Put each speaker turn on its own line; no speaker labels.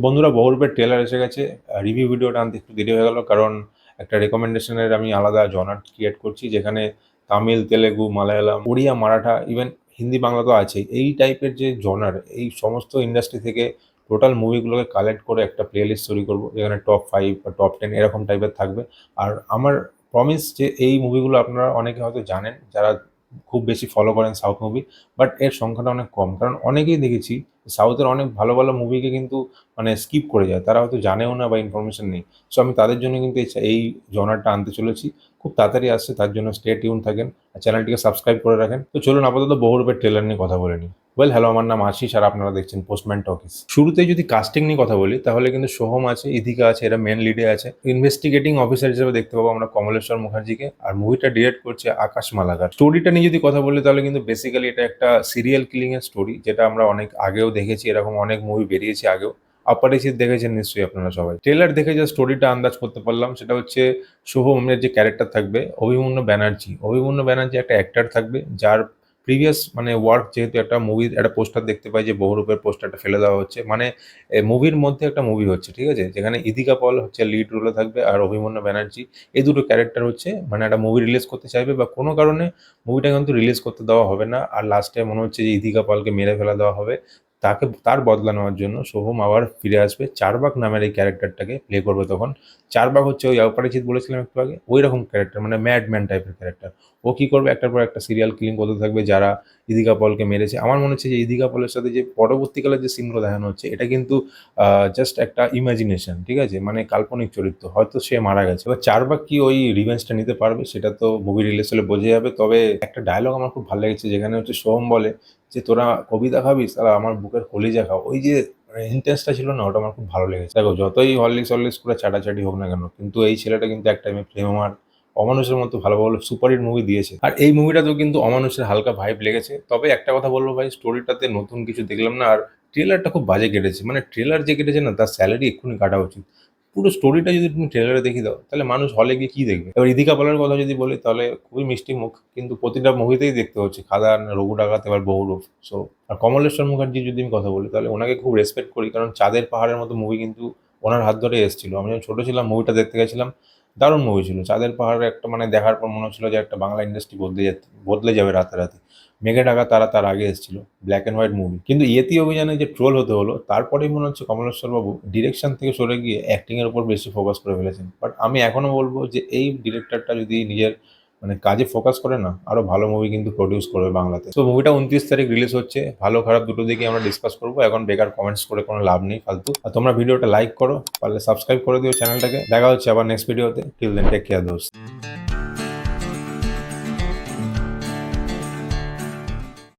বন্ধুরা, বহুরূপের ট্রেলার এসে গেছে। রিভিউ ভিডিওটা আনতে একটু দেরি হয়ে গেল, কারণ একটা রেকমেন্ডেশনের আমি আলাদা জনার ক্রিয়েট করছি, যেখানে তামিল, তেলেগু, মালায়ালাম, ওড়িয়া, মারাঠা, ইভেন হিন্দি, বাংলা তো আছেই। এই টাইপের যে জনার, এই সমস্ত ইন্ডাস্ট্রি থেকে টোটাল মুভিগুলোকে কালেক্ট করে একটা প্লে লিস্ট তৈরি করবো, যেখানে টপ 5 বা টপ 10 এরকম টাইপের থাকবে। আর আমার প্রমিস যে এই মুভিগুলো আপনারা অনেকে হয়তো জানেন, যারা খুব বেশি ফলো করেন সাউথ মুভি, বাট এর সংখ্যাটা অনেক কম। কারণ অনেকেই দেখেছি সাউথের অনেক ভালো ভালো মুভিকে কিন্তু মানে স্কিপ করে যায়, তারা হয়তো জানেও না বা ইনফরমেশন নেই। সো আমি তাদের জন্য কিন্তু এই জনারটা আনতে চলেছি, খুব তাড়াতাড়ি আসছে। তার জন্য স্টে টিউন থাকেন আর চ্যানেলটিকে সাবস্ক্রাইব করে রাখেন। তো চলুন আপাতত বহুরূপের ট্রেলার নিয়ে কথা বলে নিই। হ্যালো, আমার নাম আশিস আর আপনারা দেখছেন পোস্টম্যান টকিস। শুরুতেই যদি কাস্টিং নিয়ে কথা বলি, তাহলে কিন্তু সোহম আছে, ইধিকা আছে, এরা মেন লিডে আছে। ইনভেস্টিগেটিং অফিসার হিসেবে দেখতে পাবো আমরা কমলেশ্বর মুখার্জিকে, আর মুভিটা ডিরেক্ট করছে আকাশ মালাকার। স্টোরিটা নিয়ে যদি কথা বলি, তাহলে কিন্তু বেসিক্যালি এটা একটা সিরিয়াল কিলিং এর স্টোরি, যেটা আমরা অনেক আগেও দেখেছি। এরকম অনেক মুভি বেরিয়েছে আগেও। অপরিচিত দেখেছেন নিশ্চয়ই আপনারা সবাই। ট্রেলার দেখে যে স্টোরিটা আন্দাজ করতে পারলাম, সেটা হচ্ছে শুভমের যে ক্যারেক্টার থাকবে অভিমন্যু ব্যানার্জি। অভিমন্যু ব্যানার্জি একটা অ্যাক্টর থাকবে, যার প্রিভিয়াস মানে ওয়ার্ক, যেহেতু একটা মুভির একটা পোস্টার দেখতে পাই যে বহুরূপের পোস্টারটা ফেলে দেওয়া হচ্ছে, মানে মুভির মধ্যে একটা মুভি হচ্ছে, ঠিক আছে, যেখানে ইদিকা পল হচ্ছে লিড রোলে থাকবে আর অভিমন্যু ব্যানার্জি। এই দুটো ক্যারেক্টার হচ্ছে মানে একটা মুভি রিলিজ করতে চাইবে, বা কোনো কারণে মুভিটা কিন্তু রিলিজ করতে দেওয়া হবে না। আর লাস্টে মনে হচ্ছে যে ইদিকা পলকে মেরে ফেলা দেওয়া হবে। তার বদলা নেওয়ার জন্য সোহম আবার ফিরে আসবে, চারবাক নামের এই ক্যারেক্টারটাকে প্লে করবে তখন। চারবাক হচ্ছে ওই অপরিচিত বলেছিলাম একটু আগে, ওই রকম ক্যারেক্টার, মানে ম্যাডম্যান টাইপের ক্যারেক্টার। ও কি করবে, একটার পর একটা সিরিয়াল কিলিং করতে থাকবে, যারা ইদিকা পলকে মেরেছে। আমার মনে হচ্ছে যে ইদিকা পলের সাথে যে পরবর্তীকালে যে সিনগুলো দেখানো হচ্ছে, এটা কিন্তু জাস্ট একটা ইমাজিনেশন, ঠিক আছে, মানে কাল্পনিক চরিত্র, হয়তো সে মারা গেছে। এবার চারবাক কি ওই রিভেঞ্জটা নিতে পারবে, সেটা তো মুভি রিলিজ হলে বোঝা যাবে। তবে একটা ডায়লগ আমার খুব ভালো লেগেছে, যেখানে হচ্ছে সোহম বলে যে তোরা কবিতা খাবিস, তারা আমার বুকের কলিজা খাও। ওই যে ইন্টেন্সটা ছিল না, ওটা আমার খুব ভালো লেগেছে। দেখো, যতই হরলিক্স করে চাটাচাটি হোক না কেন, কিন্তু এই ছেলেটা কিন্তু এক টাইমে প্রেম আমার অমানুষের মতো ভালো ভালো সুপারহিট মুভি দিয়েছে। আর এই মুভিটাতেও কিন্তু অমানুষের হালকা ভাইব লেগেছে। তবে একটা কথা বলবো ভাই, স্টোরিটাতে নতুন কিছু দেখলাম না। আর ট্রেলারটা খুব বাজে কেটেছে, মানে ট্রেলার যে কেটেছে না, তার স্যালারি এক্ষুনি কাটা উচিত। পুরো স্টোরিটা যদি তুমি ট্রেলারে দেখিয়ে দাও, তাহলে মানুষ হলে গিয়ে কি দেখবে। এবার ইদিকা পালের কথা যদি বলি, তাহলে খুবই মিষ্টি মুখ, কিন্তু প্রতিটা মুভিতেই দেখতে হচ্ছে খাদান, রঘু ডাকাত, এবার বহুরূপ। সো আর কমলেশ্বর মুখার্জির যদি আমি কথা বলি, তাহলে ওনাকে খুব রেসপেক্ট করি, কারণ চাঁদের পাহাড়ের মতো মুভি কিন্তু ওনার হাত ধরে এসেছিল। আমি যখন ছোট ছিলাম মুভিটা দেখতে গেছিলাম, দারুণ মুভি ছিল। চাঁদের পাহাড়ে একটা মানে দেখার পর মনে হচ্ছিল যে একটা বাংলা ইন্ডাস্ট্রি বদলে যাবে রাতারাতি। মেঘে ঢাকা তারা তার আগে এসেছিল, ব্ল্যাক অ্যান্ড হোয়াইট মুভি। কিন্তু ইয়েতি অভিযানে যে ট্রোল হতে হলো, তারপরেই মনে হচ্ছে কমলেশ্বর বাবু ডিরেকশন থেকে সরে গিয়ে অ্যাক্টিং এর উপর বেশি ফোকাস করে ফেলেছেন। বাট আমি এখনো বলবো যে এই ডিরেক্টরটা যদি নিজের মানে কাজে ফোকাস করে না, আরো ভালো মুভি কিন্তু প্রডিউস করবে বাংলাতে। তো মুভিটা 29 তারিখ রিলিজ হচ্ছে। ভালো খারাপ দুটো দিকে আমরা ডিসকাস করবো। এখন বেকার কমেন্টস করে কোনো লাভ নেই ফালতু। আর তোমরা ভিডিওটা লাইক করো, পারলে সাবস্ক্রাইব করে দিও চ্যানেলটাকে। দেখা হচ্ছে আবার নেক্সট ভিডিওতে। টিল দেন, টেক কেয়ার দোস্ত।